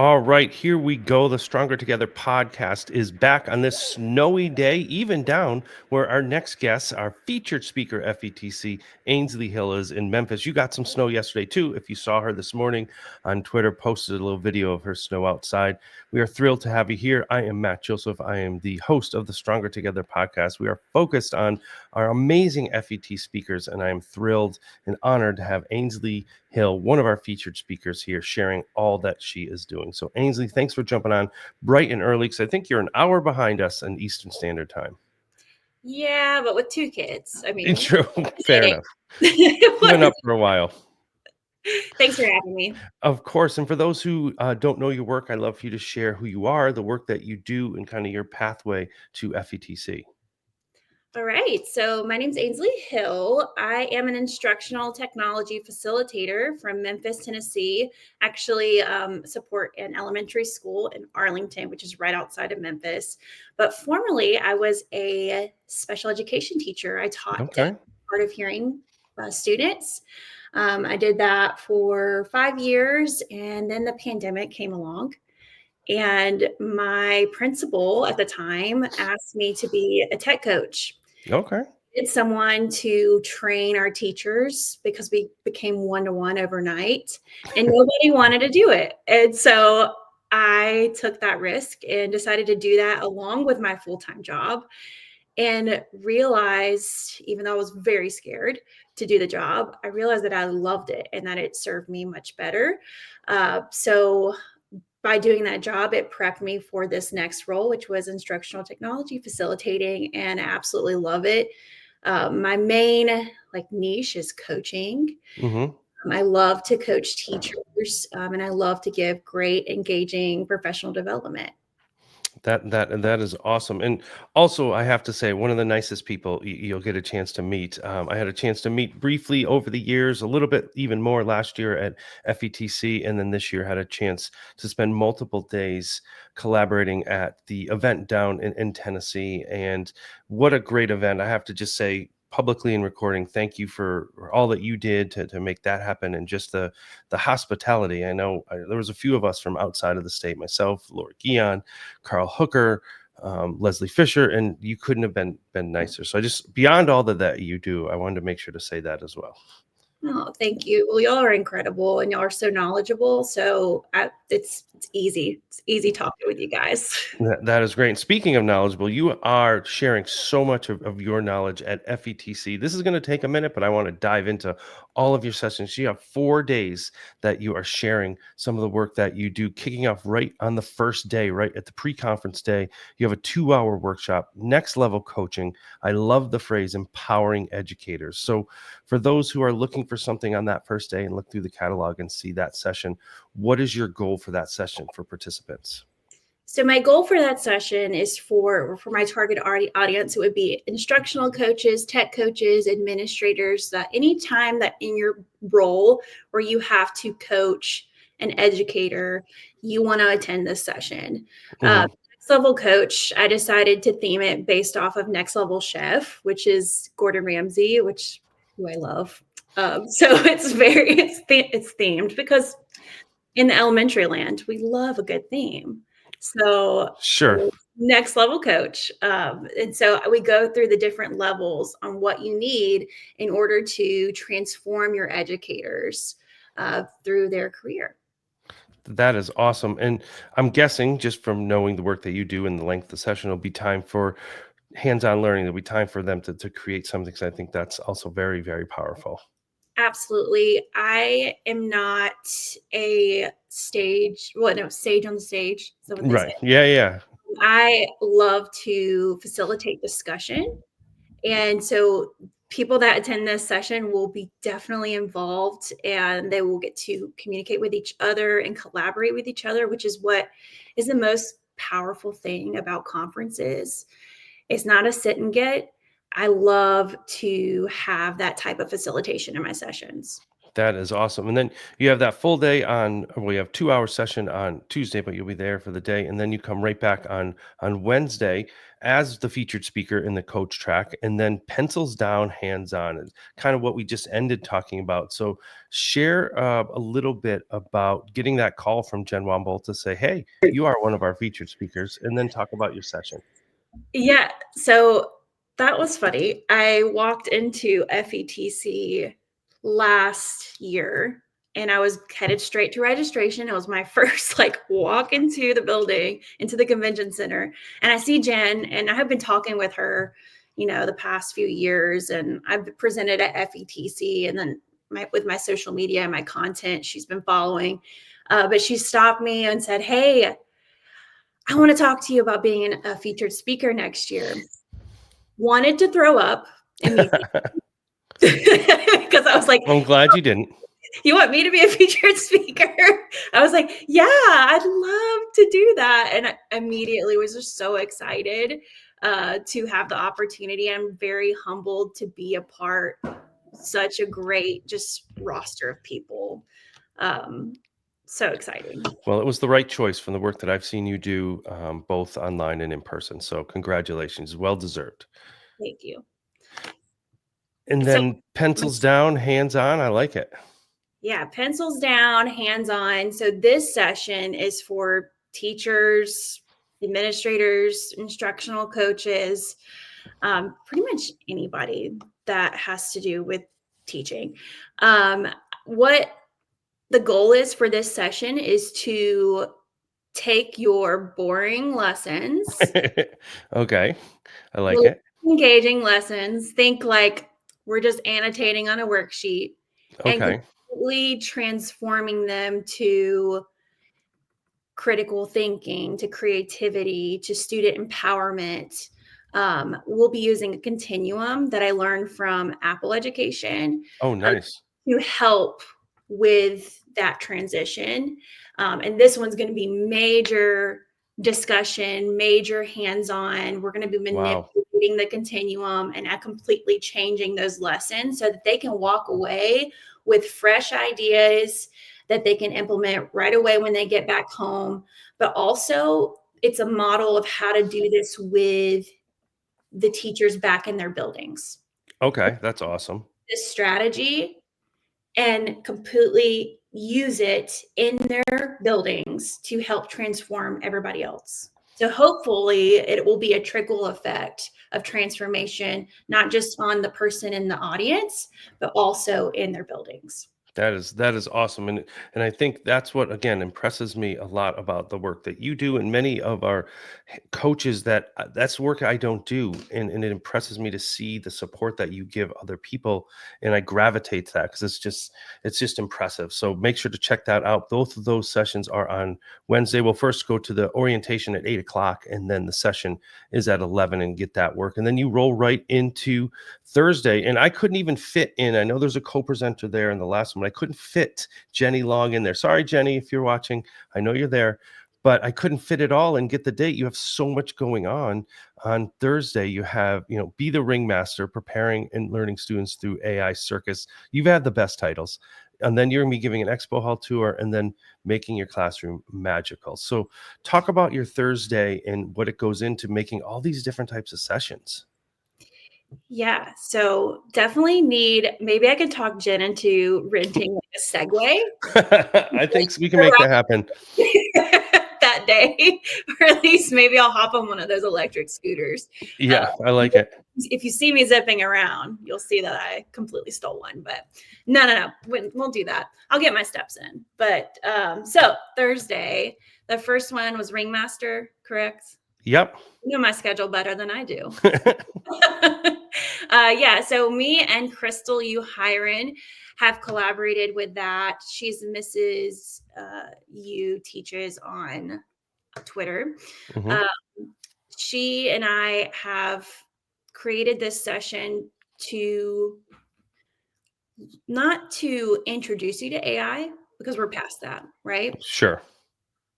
All right, here we go. The Stronger Together podcast is back on this snowy day, even down where our next guest, our featured speaker, FETC, Ainsley Hill, is in Memphis. You got some snow yesterday, too. If you saw her this morning on Twitter, posted a little video of her snow outside. We are thrilled to have you here. I am Matt Joseph. I am the host of the Stronger Together podcast. We are focused on our amazing FET speakers, and I am thrilled and honored to have Ainsley Hill, one of our featured speakers here, sharing all that she is doing. So, Ainsley, thanks for jumping on bright and early because I think you're an hour behind us in Eastern Standard Time. Yeah, but with two kids. I mean, True. Fair enough. You've been up for a while. Thanks for having me. Of course. And for those who don't know your work, I'd love for you to share who you are, the work that you do, and kind of your pathway to FETC. All right. So my name's Ainsley Hill. I am an instructional technology facilitator from Memphis, Tennessee. Actually, support an elementary school in Arlington, which is right outside of Memphis. But formerly, I was a special education teacher. I taught deaf Okay. hard of hearing students. I did that for 5 years, and then the pandemic came along. And my principal at the time asked me to be a tech coach. Okay. It's someone to train our teachers because we became one-to-one overnight and nobody wanted to do it. And so I took that risk and decided to do that along with my full-time job and realized, even though I was very scared to do the job, I realized that I loved it and that it served me much better. So by doing that job, it prepped me for this next role, which was instructional technology facilitating, and I absolutely love it. My main niche is coaching. Mm-hmm. I love to coach teachers, and I love to give great, engaging professional development. That is awesome. And also, I have to say, one of the nicest people you'll get a chance to meet. I had a chance to meet briefly over the years, a little bit even more last year at FETC, and then this year had a chance to spend multiple days collaborating at the event down in Tennessee. And what a great event! I have to just say, publicly in recording, thank you for all that you did to make that happen, and just the hospitality. I know there was a few of us from outside of the state, myself, Laura Guion, Carl Hooker, Leslie Fisher, and you couldn't have been nicer. So I just, beyond all that you do, I wanted to make sure to say that as well. Oh, thank you. Well, y'all are incredible and y'all are so knowledgeable. So it's easy. It's easy talking with you guys. That is great. And speaking of knowledgeable, you are sharing so much of your knowledge at FETC. This is going to take a minute, but I want to dive into all of your sessions. You have 4 days that you are sharing some of the work that you do, kicking off right on the first day, right at the pre-conference day. You have a 2-hour workshop, next level coaching. I love the phrase empowering educators. So for those who are looking for something on that first day and look through the catalog and see that session, what is your goal for that session for participants? So my goal for that session is for my target audience. It would be instructional coaches, tech coaches, administrators. That anytime that in your role where you have to coach an educator, you want to attend this session. Mhm. Next level coach, I decided to theme it based off of Next Level Chef, which is Gordon Ramsay, who I love. So it's themed because in the elementary land, we love a good theme. So Sure. next level coach. And so we go through the different levels on what you need in order to transform your educators through their career. That is awesome. And I'm guessing, just from knowing the work that you do and the length of the session, it'll be time for hands-on learning. There'll be time for them to create something. So I think that's also very, very powerful. Absolutely. I am not a sage on the stage. Is that what they say? Right. Yeah. Yeah. I love to facilitate discussion. And so people that attend this session will be definitely involved and they will get to communicate with each other and collaborate with each other, which is what is the most powerful thing about conferences. It's not a sit and get. I love to have that type of facilitation in my sessions. That is awesome. And then you have that full day on, well, you have 2 hour session on Tuesday, but you'll be there for the day. And then you come right back on Wednesday as the featured speaker in the coach track, and then pencils down, hands on, and kind of what we just ended talking about. So share a little bit about getting that call from Jen Womble to say, hey, you are one of our featured speakers, and then talk about your session. Yeah, so that was funny. I walked into FETC last year and I was headed straight to registration. It was my first like walk into the building, into the convention center. And I see Jen and I have been talking with her, the past few years, and I've presented at FETC and then with my social media and my content, she's been following. But she stopped me and said, "Hey, I want to talk to you about being a featured speaker next year." Wanted to throw up immediately because I was like, I'm glad you didn't. "You want me to be a featured speaker?" I was like, "Yeah, I'd love to do that." And I immediately was just so excited to have the opportunity. I'm very humbled to be a part of such a great just roster of people. Um, so exciting. Well, it was the right choice from the work that I've seen you do, both online and in person. So congratulations, well deserved. Thank you. And So then pencils down, hands on. I like it. yeah, pencils down, hands on. So this session is for teachers, administrators, instructional coaches, pretty much anybody that has to do with teaching. What the goal is for this session is to take your boring lessons, Okay, I like really it. engaging lessons, think like we're just annotating on a worksheet, and Okay, completely transforming them to critical thinking, to creativity, to student empowerment. We'll be using a continuum that I learned from Apple Education oh, um, nice. to help with that transition. And this one's going to be major discussion, major hands on. We're going to be Wow. manipulating the continuum and completely changing those lessons so that they can walk away with fresh ideas that they can implement right away when they get back home. But also, it's a model of how to do this with the teachers back in their buildings. Okay, that's awesome. This strategy and completely use it in their buildings to help transform everybody else. So hopefully it will be a trickle effect of transformation, not just on the person in the audience, but also in their buildings. That is awesome, and I think that's what again impresses me a lot about the work that you do, and many of our coaches that that's work I don't do, and it impresses me to see the support that you give other people, and I gravitate to that because it's just impressive. So make sure to check that out. Both of those sessions are on Wednesday. We'll first go to the orientation at 8 o'clock, and then the session is at 11, and get that work, and then you roll right into Thursday, and I couldn't even fit in. I know there's a co-presenter there in the last one, but I couldn't fit Jenny Long in there. Sorry, Jenny, if you're watching. I know you're there, but I couldn't fit it all and get the date. You have so much going on. On Thursday, you have, be the ringmaster, preparing and learning students through AI Circus. You've had the best titles. And then you're going to be giving an expo hall tour and then making your classroom magical. So talk about your Thursday and what it goes into making all these different types of sessions. Yeah, so definitely maybe I could talk Jen into renting like a Segway I think we can make that happen. that day, or at least maybe I'll hop on one of those electric scooters. Uh, Yeah, I like it. if you see me zipping around, you'll see that I completely stole one. But no, we'll do that. I'll get my steps in. But so Thursday, the first one was Ringmaster, correct? Yep. You know my schedule better than I do. Yeah, so me and Crystal U. Hiron have collaborated with that. She's Mrs. U teaches on Twitter. Mhm. Um, she and I have created this session to not to introduce you to AI because we're past that, right? Sure.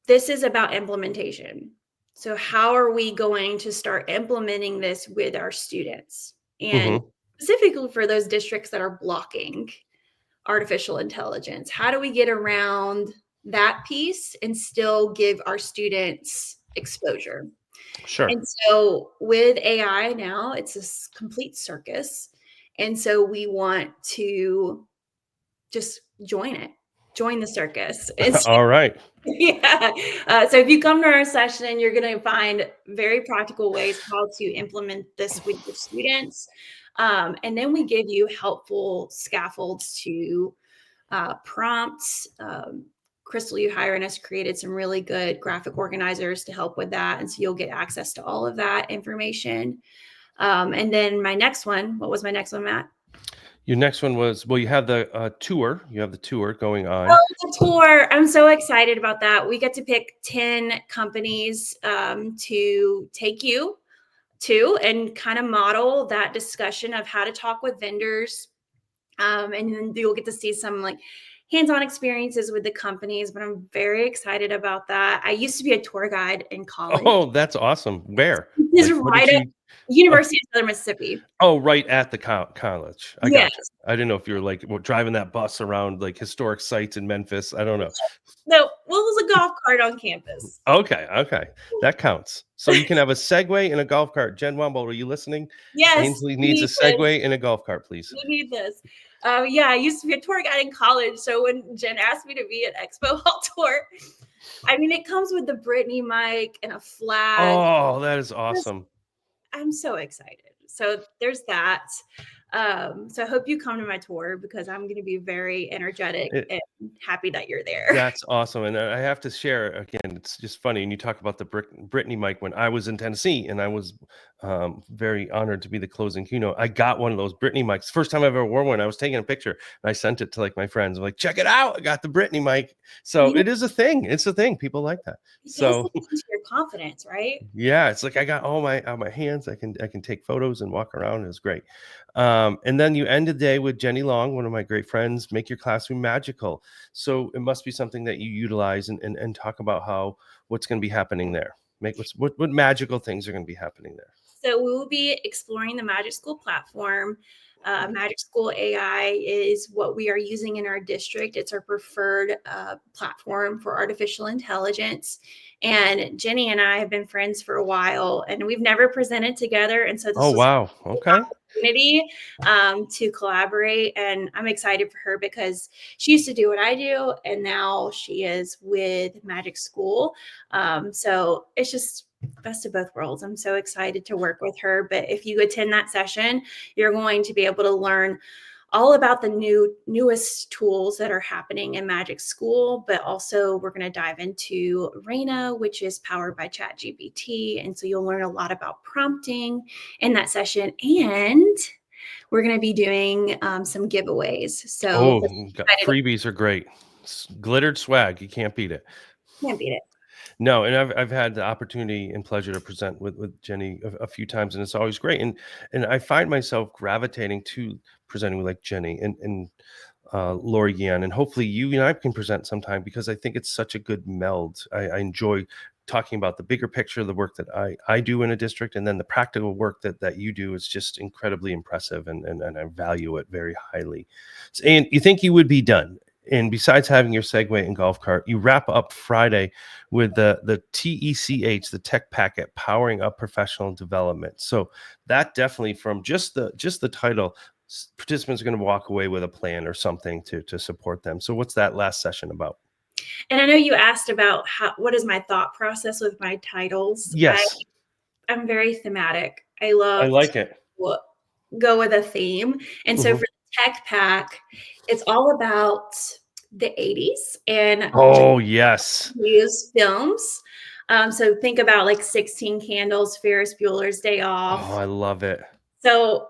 This is about implementation. So, how are we going to start implementing this with our students? And Mhm. specifically for those districts that are blocking, artificial intelligence? How do we get around that piece and still give our students exposure? Sure. And so with AI now, it's this complete circus. And so we want to just join it, join the circus. And so, All right. yeah. So if you come to our session, you're going to find very practical ways how to implement this with your students. And then we give you helpful scaffolds to prompts. Crystal, you hiring us created some really good graphic organizers to help with that. And so you'll get access to all of that information. And then my next one, what was my next one, Matt? Your next one was, well, you have the tour. You have the tour going on. Oh, the tour. I'm so excited about that. We get to pick 10 companies to take you to and kind of model that discussion of how to talk with vendors. And then you'll get to see some like hands-on experiences with the companies, but I'm very excited about that. I used to be a tour guide in college. Oh, that's awesome. Where? This is Like, what did right at you? Oh, University of Southern Mississippi. oh, right at the college. I Yes. gotcha. I didn't know if you were like driving that bus around like historic sites in Memphis. I don't know. No, well, it was a golf cart on campus. Okay, okay, that counts. So you can have a Segway and a golf cart. Jen Wumble, are you listening? Yes, Ainsley we needs a need this. Segway and a golf cart, please. We need this. Yeah, I used to be a tour guide in college. So when Jen asked me to be an Expo Hall tour, I mean, it comes with the Brittany mic and a flag. Oh, that is awesome. I'm so excited. So there's that. So I hope you come to my tour because I'm going to be very energetic It, and happy that you're there. That's awesome, and I have to share again. It's just funny, and you talk about the Brittany mic. When I was in Tennessee, and I was very honored to be the closing keynote, I got one of those Brittany mics. First time I ever wore one. I was taking a picture, and I sent it to like my friends. I'm like, check it out! I got the Brittany mic. So You know, it is a thing. It's a thing. People like that. it does So something to your confidence, right? yeah, it's like I got all my on my hands. I can take photos and walk around. It was great. And then you end the day with Jenny Long, one of my great friends. Make your classroom magical. So it must be something that you utilize and talk about how what's going to be happening there. What magical things are going to be happening there. So we will be exploring the Magic School platform. Magic School AI is what we are using in our district. It's our preferred platform for artificial intelligence. And Jenny and I have been friends for a while, and we've never presented together. And so Oh this was wow. Okay. opportunity to collaborate. And I'm excited for her because she used to do what I do, and now she is with Magic School. So it's just best of both worlds. I'm so excited to work with her. But if you attend that session, you're going to be able to learn all about the newest tools that are happening in Magic School, but also we're going to dive into Raina, which is powered by ChatGPT. And so you'll learn a lot about prompting in that session. And we're going to be doing some giveaways. So Oh, freebies are great. Glittered swag. You can't beat it. can't beat it. No, and I've had the opportunity and pleasure to present with Jenny a few times, and it's always great. And I find myself gravitating to presenting with like Jenny and Lori Yan, and hopefully you and I can present sometime because I think it's such a good meld. I enjoy talking about the bigger picture of the work that I do in a district, and then the practical work that you do is just incredibly impressive, and I value it very highly. And you think you would be done. And besides having your Segway and golf cart, you wrap up Friday with the TECH, the Tech Packet, powering up professional development. So that definitely, from just the title, participants are going to walk away with a plan or something to support them. So what's that last session about? And I know you asked about what is my thought process with my titles. Yes, I'm very thematic. I I love like it. to go with a theme. And so for Mhm. the tech pack, it's all about the 80s and Oh yes. use films. So think about like 16 Candles, Ferris Bueller's Day Oh, Off. I love it. So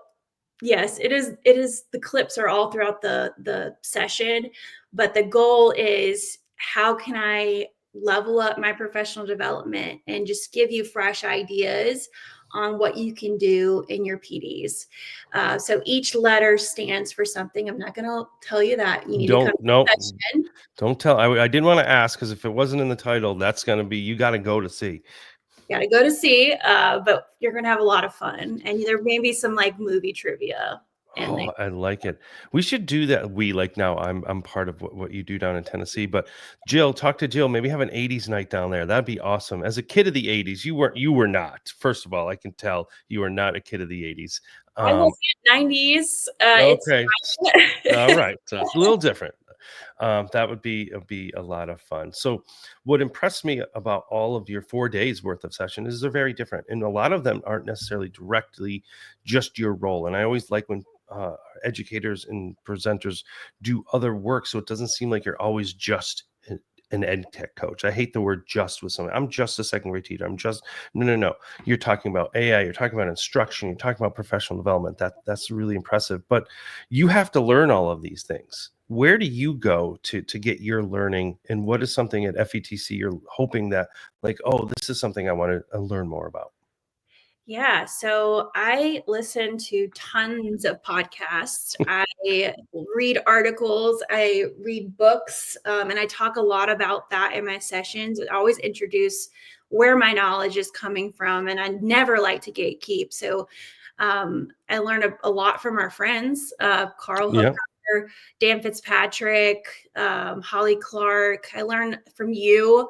yes, it is the clips are all throughout the session, but the goal is how can I level up my professional development and just give you fresh ideas on what you can do in your PDs. So each letter stands for something. I'm not going to tell you that. You need to come Don't to no, the session. don't tell. I didn't want to ask because if it wasn't in the title, that's going to be you got to go to see. Got to go to see, but you're going to have a lot of fun. And there may be some like movie trivia. in there. Oh, I like it. We should do that. We like now. I'm part of what you do down in Tennessee. But Jill, talk to Jill. Maybe have an '80s night down there. That'd be awesome. As a kid of the '80s, you were not. First of all, I can tell you are not a kid of the '80s. I will Um, say 90s. It's okay, all fine. right. So it's a little different. That would be a lot of fun. So, what impressed me about all of your 4 days worth of session is they're very different, and a lot of them aren't necessarily directly just your role. And I always like when educators and presenters do other work, so it doesn't seem like you're always just an ed tech coach. I hate the word just with someone. I'm just a second grade teacher. I'm just no, no, no. You're talking about AI. You're talking about instruction. You're talking about professional development. That's really impressive. But you have to learn all of these things. Where do you go to get your learning, and what is something at FETC you're hoping that, like, oh, this is something I want to learn more about? Yeah, so I listen to tons of podcasts. I read articles, I read books, and I talk a lot about that in my sessions. I always introduce where my knowledge is coming from, and I never like to gatekeep. So I learn a lot from our friends, Carl Yeah. Hooker, Dan Fitzpatrick, Holly Clark. I learn from you.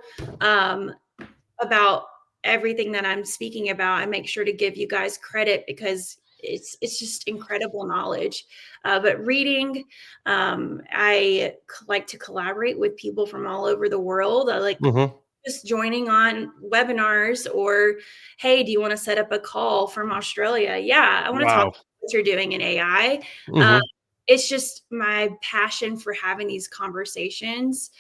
About everything that I'm speaking about. I make sure to give you guys credit because it's just incredible knowledge. But reading, like to collaborate with people from all over the world. I like Hmm. just joining on webinars or, hey, do you want to set up a call from Australia? Yeah, I want to talk Wow. about what you're doing in AI. Uh, Hmm. it's just my passion for having these conversations.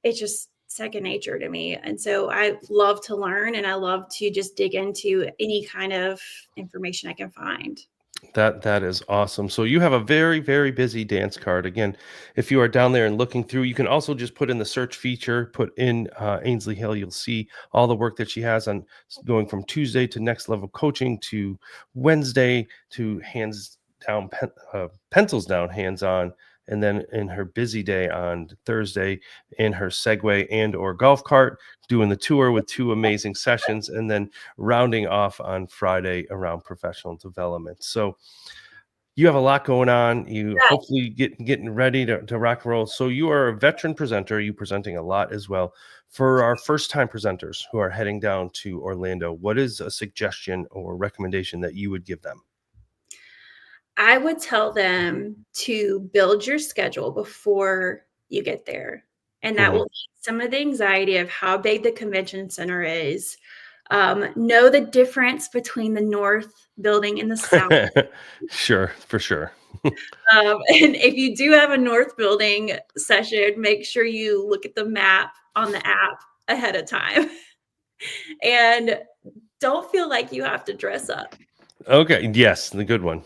It's just second nature to me. And so I love to learn and I love to just dig into any kind of information I can find. That is awesome. So you have a very, very busy dance card. Again, if you are down there and looking through, you can also just put in the search feature, put in Ainsley Hill. You'll see all the work that she has on going from Tuesday to next level coaching to Wednesday to hands down, pencils down, hands on. And then in her busy day on Thursday, in her Segway and or golf cart, doing the tour with two amazing sessions, and then rounding off on Friday around professional development. So you have a lot going on. You Yeah, hopefully getting ready to rock and roll. So you are a veteran presenter. You presenting a lot as well. For our first time presenters who are heading down to Orlando, what is a suggestion or recommendation that you would give them? I would tell them to build your schedule before you get there. And that will Mhm. ease some of the anxiety of how big the convention center is. Know the difference between the north building and the south. Sure, for sure. And if you do have a north building session, make sure you look at the map on the app ahead of time. And don't feel like you have to dress up. Okay, yes, the good one.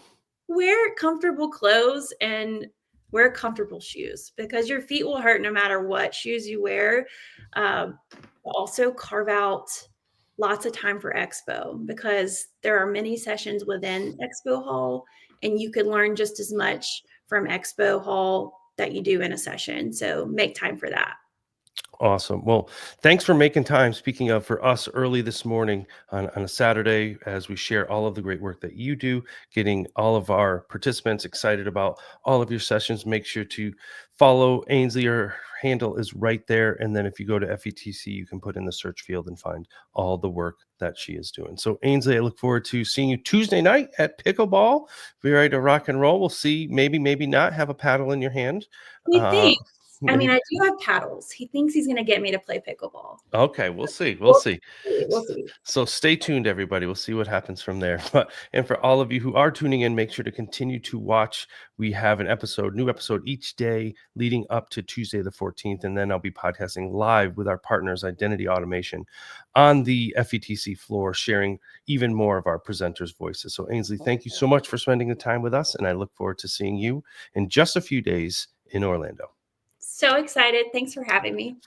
Wear comfortable clothes and wear comfortable shoes because your feet will hurt no matter what shoes you wear. Um, also, carve out lots of time for expo because there are many sessions within expo hall, and you could learn just as much from expo hall that you do in a session. So make time for that. Awesome. Well, thanks for making time. Speaking of, for us early this morning on a Saturday, as we share all of the great work that you do, getting all of our participants excited about all of your sessions. Make sure to follow Ainsley. Her handle is right there. And then if you go to FETC, you can put in the search field and find all the work that she is doing. So, Ainsley, I look forward to seeing you Tuesday night at Pickleball. Be ready to rock and roll. We'll see. Maybe, maybe not. Have a paddle in your hand. He Uh, thinks, I mean, I do have paddles. He thinks he's going to get me to play pickleball. Okay, we'll see. We'll We'll see. see. We'll see. So stay tuned, everybody. We'll see what happens from there. But and for all of you who are tuning in, make sure to continue to watch. We have an episode, new episode each day leading up to Tuesday the 14th. And then I'll be podcasting live with our partners, Identity Automation, on the FETC floor, sharing even more of our presenters' voices. So Ainsley, thank you so much for spending the time with us. And I look forward to seeing you in just a few days in Orlando. So excited. Thanks for having me.